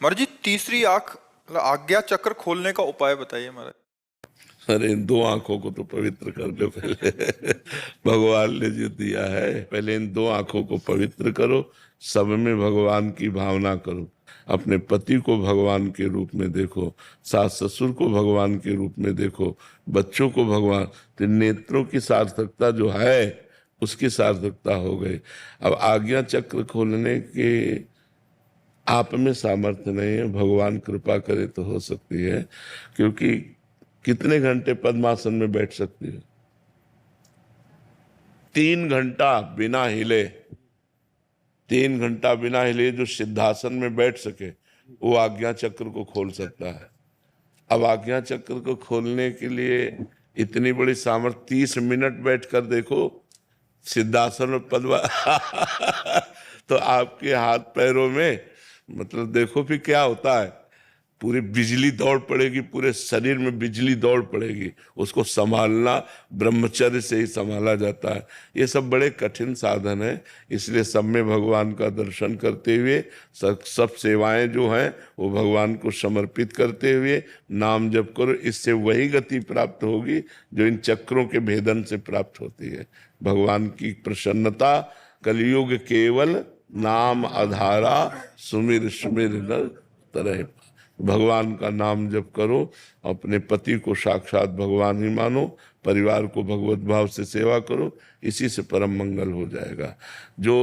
महाराज जी, तीसरी आंख आज्ञा चक्र खोलने का उपाय बताइए महाराज। अरे इन दो आंखों को तो पवित्र कर लो पहले। भगवान ने जो दिया है, पहले इन दो आंखों को पवित्र करो। सब में भगवान की भावना करो। अपने पति को भगवान के रूप में देखो, सास ससुर को भगवान के रूप में देखो, बच्चों को भगवान। तो नेत्रों की सार्थकता जो है उसकी सार्थकता हो गई। अब आज्ञा चक्र खोलने के आप में सामर्थ्य नहीं है, भगवान कृपा करे तो हो सकती है। क्योंकि कितने घंटे पद्मासन में बैठ सकती है? 3 घंटा बिना हिले। 3 घंटा बिना हिले जो सिद्धासन में बैठ सके वो आज्ञा चक्र को खोल सकता है। अब आज्ञा चक्र को खोलने के लिए इतनी बड़ी सामर्थ्य, 30 मिनट बैठकर देखो सिद्धासन और पद्मा। तो आपके हाथ पैरों में, मतलब देखो फिर क्या होता है। पूरी बिजली दौड़ पड़ेगी, पूरे शरीर में बिजली दौड़ पड़ेगी। उसको संभालना ब्रह्मचर्य से ही संभाला जाता है। ये सब बड़े कठिन साधन है। इसलिए सब में भगवान का दर्शन करते हुए सब सेवाएं जो हैं वो भगवान को समर्पित करते हुए नाम जप करो। इससे वही गति प्राप्त होगी जो इन चक्रों के भेदन से प्राप्त होती है। भगवान की प्रसन्नता कलयुग केवल नाम आधारा, सुमिर सुमिर नर तरह। भगवान का नाम जप करो, अपने पति को साक्षात भगवान ही मानो, परिवार को भगवत भाव से सेवा करो, इसी से परम मंगल हो जाएगा। जो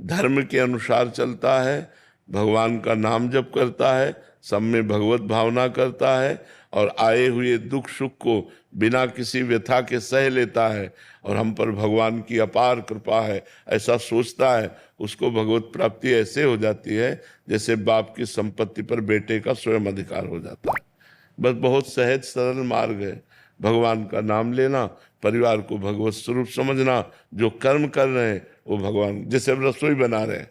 धर्म के अनुसार चलता है, भगवान का नाम जप करता है, सब में भगवत भावना करता है और आए हुए दुख सुख को बिना किसी व्यथा के सह लेता है और हम पर भगवान की अपार कृपा है ऐसा सोचता है, उसको भगवत प्राप्ति ऐसे हो जाती है जैसे बाप की संपत्ति पर बेटे का स्वयं अधिकार हो जाता है। बस बहुत सहज सरल मार्ग है। भगवान का नाम लेना, परिवार को भगवत स्वरूप समझना, जो कर्म कर रहे हैं वो भगवान। जैसे अब रसोई बना रहे हैं,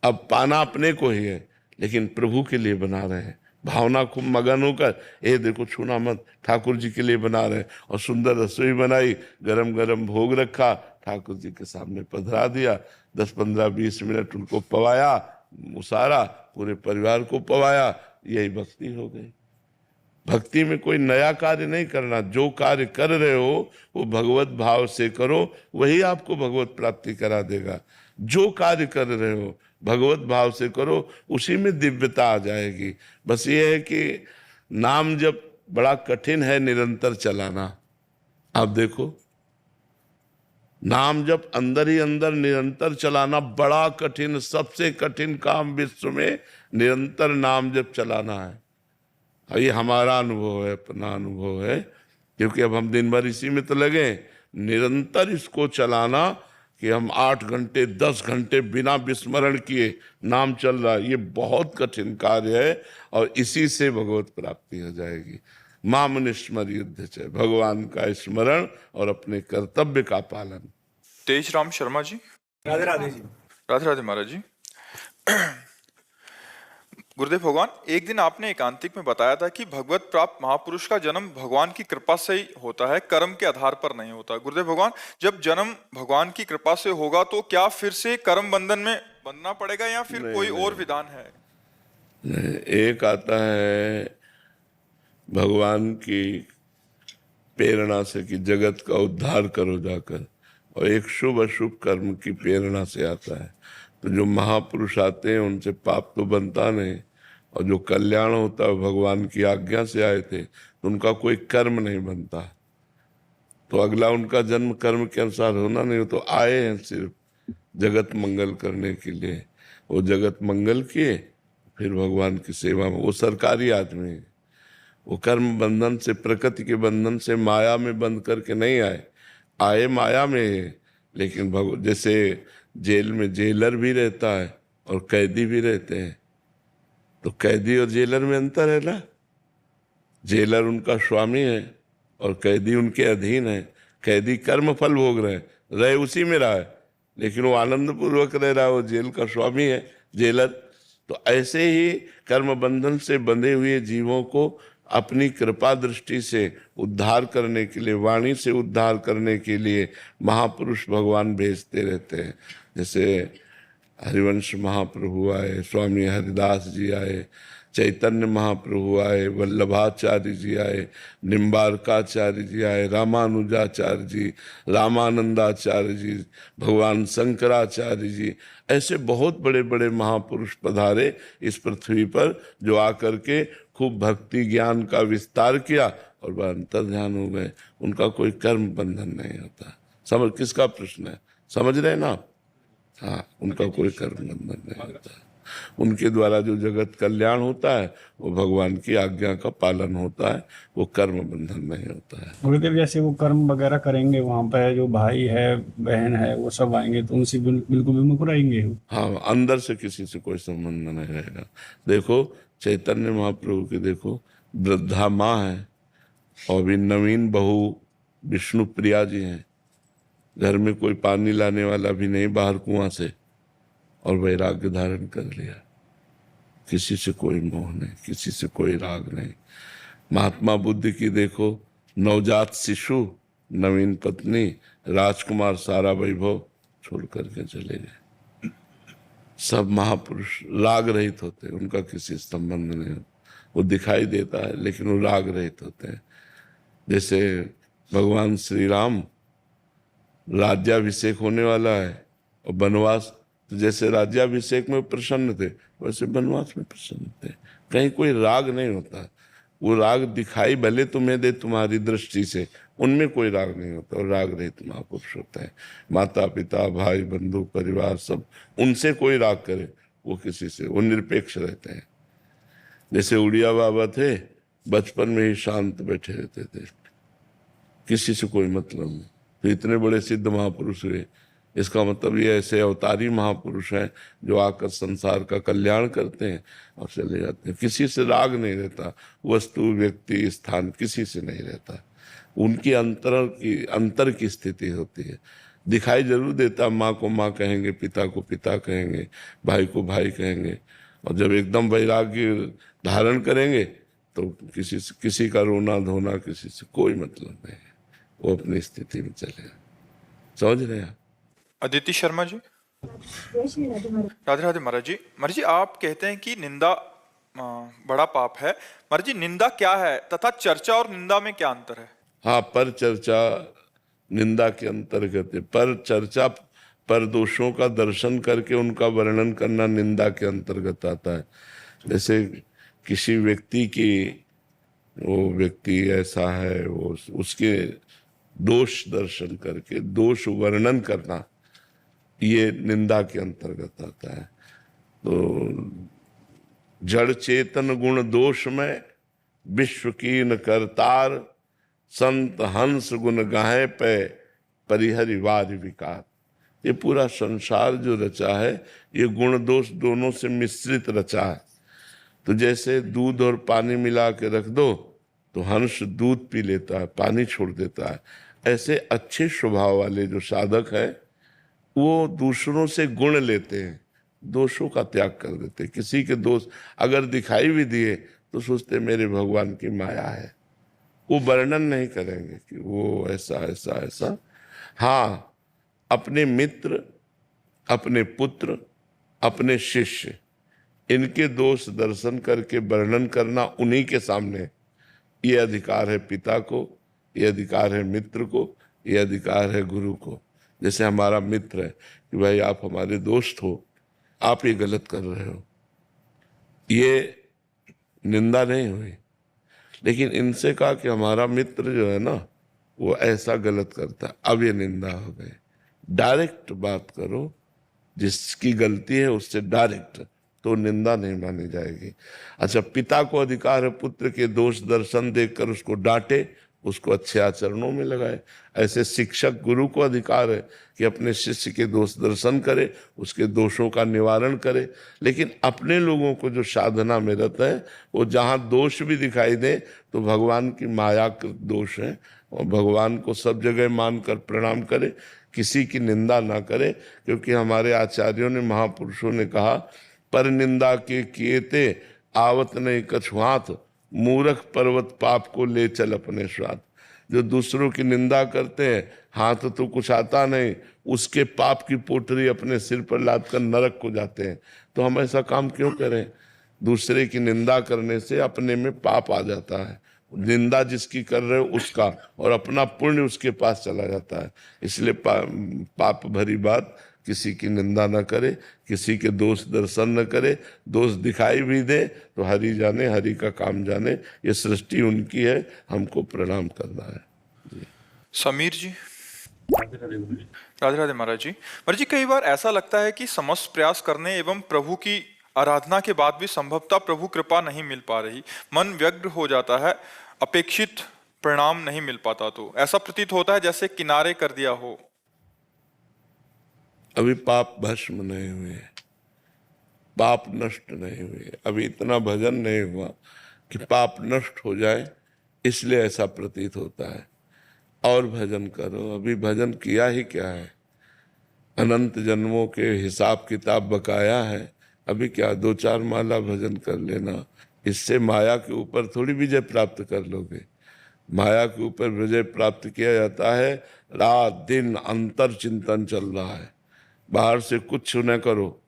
अब पाना अपने को ही है लेकिन प्रभु के लिए बना रहे हैं। भावना खूब मगन होकर, देखो छूना मत, ठाकुर जी के लिए बना रहे हैं। और सुंदर रसोई बनाई, गरम गरम भोग रखा, ठाकुर जी के सामने पधरा दिया, 10-15-20 मिनट उनको पवाया, मुसारा, पूरे परिवार को पवाया। यही भक्ति हो गई। भक्ति में कोई नया कार्य नहीं करना। जो कार्य कर रहे हो वो भगवत भाव से करो, वही आपको भगवत प्राप्ति करा देगा। जो कार्य कर रहे हो भगवत भाव से करो, उसी में दिव्यता आ जाएगी। बस ये है कि नाम जब बड़ा कठिन है निरंतर चलाना। आप देखो, नाम जब अंदर ही अंदर निरंतर चलाना बड़ा कठिन, सबसे कठिन काम विश्व में निरंतर नाम जब चलाना है। ये हमारा अनुभव है, अपना अनुभव है, क्योंकि अब हम दिन भर इसी में तो लगे। निरंतर इसको चलाना कि हम 8 घंटे 10 घंटे बिना विस्मरण किए नाम चल रहा है, ये बहुत कठिन कार्य है और इसी से भगवत प्राप्ति हो जाएगी। माम निस्मर युद्ध च, भगवान का स्मरण और अपने कर्तव्य का पालन। तेज राम शर्मा जी। राधे राधे जी। राधे राधे महाराज जी। गुरुदेव भगवान, एक दिन आपने एकांतिक में बताया था कि भगवत प्राप्त महापुरुष का जन्म भगवान की कृपा से ही होता है, कर्म के आधार पर नहीं होता। गुरुदेव भगवान, जब जन्म भगवान की कृपा से होगा तो क्या फिर से कर्म बंधन में बंधना पड़ेगा या फिर कोई और विधान है? नहीं, एक आता है भगवान की प्रेरणा से कि जगत का उद्धार करो जाकर, और एक शुभ अशुभ कर्म की प्रेरणा से आता है। तो जो महापुरुष आते हैं उनसे पाप तो बनता नहीं, और जो कल्याण होता है भगवान की आज्ञा से आए थे तो उनका कोई कर्म नहीं बनता। तो अगला उनका जन्म कर्म के अनुसार होना नहीं, तो आए हैं सिर्फ जगत मंगल करने के लिए। वो जगत मंगल किए, फिर भगवान की सेवा में। वो सरकारी आदमी है, वो कर्म बंधन से, प्रकृति के बंधन से, माया में बंद करके नहीं आए। आए माया में है, लेकिन जैसे जेल में जेलर भी रहता है और कैदी भी रहते हैं, तो कैदी और जेलर में अंतर है ना। जेलर उनका स्वामी है और कैदी उनके अधीन है। कैदी कर्म फल भोग रहे उसी में रहा है, लेकिन वो आनंद पूर्वक रह रहा है, वो जेल का स्वामी है जेलर। तो ऐसे ही कर्म बंधन से बंधे हुए जीवों को अपनी कृपा दृष्टि से उद्धार करने के लिए, वाणी से उद्धार करने के लिए महापुरुष भगवान भेजते रहते हैं। जैसे हरिवंश महाप्रभु आए, स्वामी हरिदास जी आए, चैतन्य महाप्रभु आए, वल्लभाचार्य जी आए, निम्बारकाचार्य जी आए, रामानुजाचार्य जी, रामानंदाचार्य जी, भगवान शंकराचार्य जी, ऐसे बहुत बड़े बड़े महापुरुष पधारे इस पृथ्वी पर, जो आकर के खूब भक्ति ज्ञान का विस्तार किया और वह अंतर्ध्यान हो गए। उनका कोई कर्म बंधन नहीं होता। समझ, किसका प्रश्न है, समझ रहे हैं ना आप? हाँ, उनका कोई कर्म बंधन नहीं होता। उनके द्वारा जो जगत कल्याण होता है वो भगवान की आज्ञा का पालन होता है, वो कर्म बंधन नहीं होता है। गुरुदेव, जैसे वो कर्म वगैरह करेंगे वहां पे, जो भाई है बहन है वो सब आएंगे तो उनसे बिल्कुल भी मुकराएंगे। हाँ, अंदर से किसी से कोई संबंध नहीं रहेगा। देखो चैतन्य महाप्रभु की देखो वृद्धा माँ है और भी नवीन बहू विष्णु प्रिया जी हैं। घर में कोई पानी लाने वाला भी नहीं बाहर कुआं से, और वैराग्य धारण कर लिया। किसी से कोई मोह नहीं, किसी से कोई राग नहीं। महात्मा बुद्ध की देखो नवजात शिशु, नवीन पत्नी, राजकुमार सारा वैभव छोड़ करके चले गए। सब महापुरुष राग रहित होते हैं, उनका किसी संबंध नहीं होता। वो दिखाई देता है लेकिन वो राग रहित होते हैं। जैसे भगवान श्री राम, राज्याभिषेक होने वाला है और वनवास, तो जैसे राज्याभिषेक में प्रसन्न थे वैसे वनवास में प्रसन्न थे। कहीं कोई राग नहीं होता। वो राग दिखाई भले तुम्हें दे तुम्हारी दृष्टि से, उनमें कोई राग नहीं होता। और राग रहित महापुरुष होते हैं। माता पिता भाई बंधु परिवार सब, उनसे कोई राग करे वो किसी से, वो निरपेक्ष रहते हैं। जैसे उड़िया बाबा थे, बचपन में ही शांत बैठे रहते थे, किसी से कोई मतलब नहीं। तो इतने बड़े सिद्ध महापुरुष हुए। इसका मतलब ये ऐसे अवतारी महापुरुष हैं जो आकर संसार का कल्याण करते हैं और चले जाते हैं। किसी से राग नहीं रहता, वस्तु व्यक्ति स्थान किसी से नहीं रहता। उनकी अंतर की स्थिति होती है। दिखाई जरूर देता, माँ को माँ कहेंगे, पिता को पिता कहेंगे, भाई को भाई कहेंगे, और जब एकदम वैराग्य धारण करेंगे तो किसी का रोना धोना किसी से कोई मतलब नहीं है। वो अपनी स्थिति में चले। समझ रहे हैं? अदिति शर्मा जी। राधे राधे महाराज जी। महाराज जी, आप कहते हैं कि निंदा बड़ा पाप है। महाराज जी, निंदा क्या है तथा चर्चा और निंदा में क्या अंतर है? हाँ, पर चर्चा निंदा के अंतर्गत है। पर चर्चा पर दोषों का दर्शन करके उनका वर्णन करना निंदा के अंतर्गत आता है। जैसे किसी व्यक्ति की, वो व्यक्ति ऐसा है, वो उसके दोष दर्शन करके दोष वर्णन करना, ये निंदा के अंतर्गत आता है। तो जड़ चेतन गुण दोष में विश्व कीन करतार, संत हंस गुण गाहे पे परिहरि वार विकार। ये पूरा संसार जो रचा है ये गुण दोष दोनों से मिश्रित रचा है। तो जैसे दूध और पानी मिला के रख दो तो हंस दूध पी लेता है, पानी छोड़ देता है। ऐसे अच्छे स्वभाव वाले जो साधक हैं वो दूसरों से गुण लेते हैं, दोषों का त्याग कर देते। किसी के दोष अगर दिखाई भी दिए तो सोचते मेरे भगवान की माया है। वो वर्णन नहीं करेंगे कि वो ऐसा ऐसा ऐसा। हाँ, अपने मित्र, अपने पुत्र, अपने शिष्य, इनके दोष दर्शन करके वर्णन करना उन्हीं के सामने, ये अधिकार है पिता को, ये अधिकार है मित्र को, ये अधिकार है गुरु को। जैसे हमारा मित्र है कि भाई आप हमारे दोस्त हो, आप ये गलत कर रहे हो, ये निंदा नहीं हुई। लेकिन इनसे कहा कि हमारा मित्र जो है ना वो ऐसा गलत करता है, अब ये निंदा हो गई। डायरेक्ट बात करो, जिसकी गलती है उससे डायरेक्ट, तो निंदा नहीं मानी जाएगी। अच्छा, पिता को अधिकार है पुत्र के दोष दर्शन देखकर उसको डांटे, उसको अच्छे आचरणों में लगाए। ऐसे शिक्षक गुरु को अधिकार है कि अपने शिष्य के दोष दर्शन करे, उसके दोषों का निवारण करे। लेकिन अपने लोगों को जो साधना में रहता है वो जहाँ दोष भी दिखाई दे तो भगवान की माया के दोष है, और भगवान को सब जगह मानकर प्रणाम करे, किसी की निंदा ना करे। क्योंकि हमारे आचार्यों ने, महापुरुषों ने कहा, पर निंदा के किए ते आवत नहीं कछु हाथ, मूर्ख पर्वत पाप को ले चल अपने साथ। जो दूसरों की निंदा करते हैं, हाथ तो कुछ आता नहीं, उसके पाप की पोटरी अपने सिर पर लादकर नरक को जाते हैं। तो हम ऐसा काम क्यों करें? दूसरे की निंदा करने से अपने में पाप आ जाता है, निंदा जिसकी कर रहे हो उसका, और अपना पुण्य उसके पास चला जाता है। इसलिए पाप भरी बात, किसी की निंदा न करे, किसी के दोष दर्शन न करे। दोष दिखाई भी दे तो हरि जाने, हरि का काम जाने। ये सृष्टि उनकी है, हमको प्रणाम करना है। समीर जी। राधे राधे महाराज जी। महाराज जी, कई बार ऐसा लगता है कि समस्त प्रयास करने एवं प्रभु की आराधना के बाद भी संभवतः प्रभु कृपा नहीं मिल पा रही, मन व्यग्र हो जाता है, अपेक्षित परिणाम नहीं मिल पाता, तो ऐसा प्रतीत होता है जैसे किनारे कर दिया हो। अभी पाप भस्म नहीं हुए, पाप नष्ट नहीं हुए, अभी इतना भजन नहीं हुआ कि पाप नष्ट हो जाए, इसलिए ऐसा प्रतीत होता है। और भजन करो, अभी भजन किया ही क्या है? अनंत जन्मों के हिसाब किताब बकाया है। अभी क्या 2-4 माला भजन कर लेना, इससे माया के ऊपर थोड़ी विजय प्राप्त कर लोगे। माया के ऊपर विजय प्राप्त किया जाता है, रात दिन अंतर चिंतन चल रहा है। बाहर से कुछ न करो,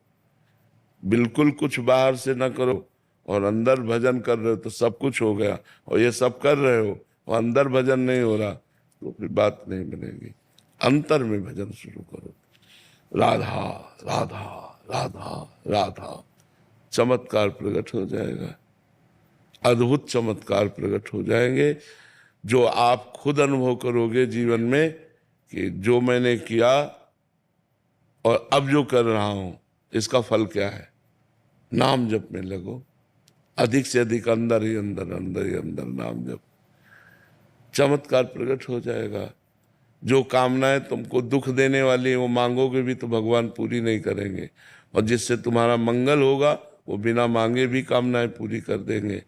बिल्कुल कुछ बाहर से न करो, और अंदर भजन कर रहे हो तो सब कुछ हो गया। और ये सब कर रहे हो और अंदर भजन नहीं हो रहा, तो फिर बात नहीं बनेगी। अंतर में भजन शुरू करो, राधा राधा राधा राधा, चमत्कार प्रकट हो जाएगा, अद्भुत चमत्कार प्रकट हो जाएंगे, जो आप खुद अनुभव करोगे जीवन में कि जो मैंने किया और अब जो कर रहा हूं इसका फल क्या है। नाम जप में लगो, अधिक से अधिक अंदर ही अंदर, अंदर ही अंदर नाम जप, चमत्कार प्रकट हो जाएगा। जो कामनाएं तुमको दुख देने वाली है वो मांगोगे भी तो भगवान पूरी नहीं करेंगे, और जिससे तुम्हारा मंगल होगा वो बिना मांगे भी कामनाएं पूरी कर देंगे।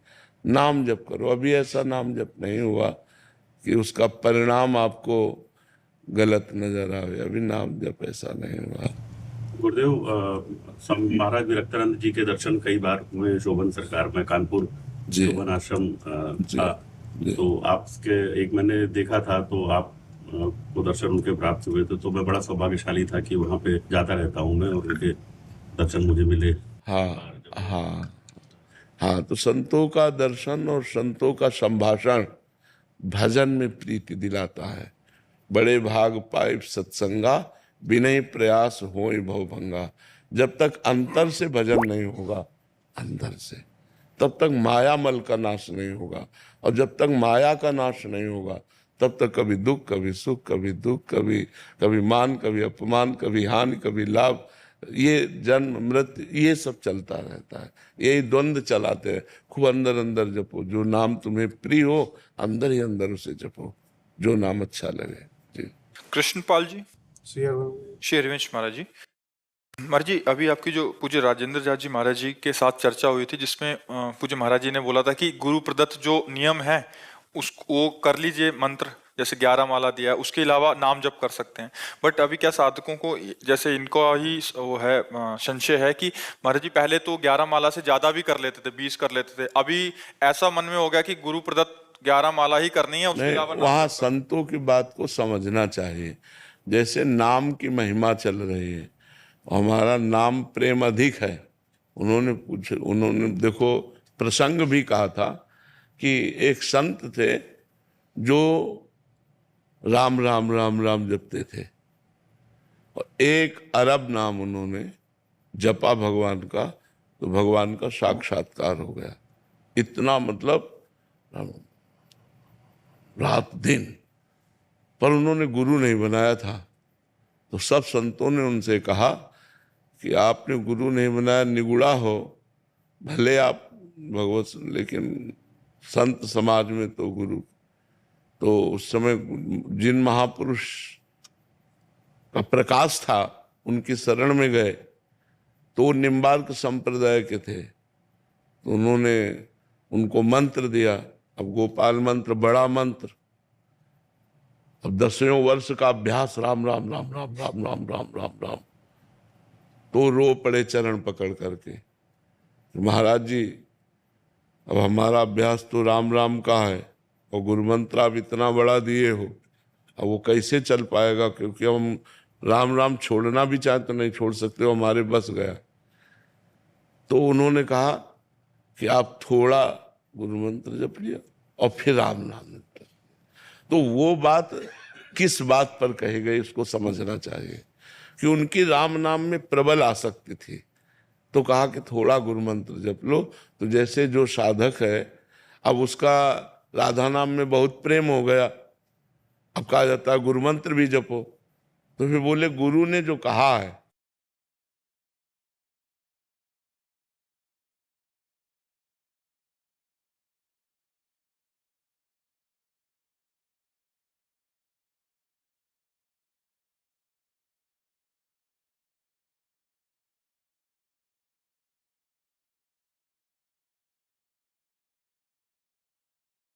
नाम जप करो। अभी ऐसा नाम जप नहीं हुआ कि उसका परिणाम आपको गलत नजर आवे, अभी नाम जप ऐसा नहीं हुआ। गुरुदेव, महाराज विरक्तानंद जी के दर्शन कई बार हुए शोभन सरकार में, कानपुर जी। शोभन आश्रम जी। था। जी। तो आपके एक मैंने देखा था, तो आप को दर्शन उनके प्राप्त हुए थे, तो मैं बड़ा सौभाग्यशाली था कि वहां पे जाता रहता हूँ मैं, और उनके दर्शन मुझे मिले। हाँ हाँ हाँ, तो संतों का दर्शन और संतों का संभाषण भजन में प्रीति दिलाता है। बड़े भाग पाए सत्संगा, बिना प्रयास होए भवभंगा। जब तक अंतर से भजन नहीं होगा, अंदर से, तब तक माया मल का नाश नहीं होगा, और जब तक माया का नाश नहीं होगा तब तक कभी दुख, कभी सुख, कभी दुख, कभी मान, कभी अपमान, कभी हानि, कभी लाभ, ये जन्म मृत्यु, ये सब चलता रहता है। यही द्वंद्व चलाते हैं। खूब अंदर अंदर जपो, जो नाम तुम्हें प्रिय हो अंदर ही अंदर उसे जपो, जो नाम अच्छा लगे। जी। कृष्णपाल जी। श्री हरिवंश महाराज जी। महाराज जी, अभी आपकी जो पूज्य राजेंद्र झा जी महाराज जी के साथ चर्चा हुई थी, जिसमें पूज्य महाराज जी ने बोला था कि गुरु प्रदत्त जो नियम है उसको कर लीजिए, मंत्र जैसे 11 माला दिया, उसके अलावा नाम जप कर सकते हैं। बट अभी क्या साधकों को, जैसे इनको ही वो है संशय है कि महाराज जी पहले तो 11 माला से ज्यादा भी कर लेते थे, 20 कर लेते थे, अभी ऐसा मन में हो गया कि गुरु प्रदत्त 11 माला ही करनी है, उसके अलावा वहां संतों की बात को समझना चाहिए। जैसे नाम की महिमा चल रही है, हमारा नाम प्रेम अधिक है। उन्होंने देखो प्रसंग भी कहा था कि एक संत थे जो राम राम राम राम जपते थे, और 1 अरब नाम उन्होंने जपा भगवान का, तो भगवान का साक्षात्कार हो गया। इतना मतलब रात दिन। पर उन्होंने गुरु नहीं बनाया था, तो सब संतों ने उनसे कहा कि आपने गुरु नहीं बनाया, निगुड़ा हो, भले आप भगवत, लेकिन संत समाज में तो गुरु। तो उस समय जिन महापुरुष का प्रकाश था उनकी शरण में गए, तो वो निम्बार्क संप्रदाय के थे, तो उन्होंने उनको मंत्र दिया। अब गोपाल मंत्र बड़ा मंत्र, अब 10वें वर्ष का अभ्यास, राम राम राम राम राम राम राम राम राम। तो रो पड़े चरण पकड़ करके, महाराज जी अब हमारा अभ्यास तो राम राम का है, और गुरु मंत्र आप इतना बड़ा दिए हो, अब वो कैसे चल पाएगा? क्योंकि हम राम राम छोड़ना भी चाहे तो नहीं छोड़ सकते, वो हमारे बस गया। तो उन्होंने कहा कि आप थोड़ा गुरु मंत्र जप लिया और फिर राम नाम जप। तो वो बात किस बात पर कही गई उसको समझना चाहिए कि उनकी राम नाम में प्रबल आसक्ति थी। तो कहा कि थोड़ा गुरु मंत्र जप लो। तो जैसे जो साधक है, अब उसका राधा नाम में बहुत प्रेम हो गया, अब कहा जाता है गुरु मंत्र भी जपो। तो फिर बोले गुरु ने जो कहा है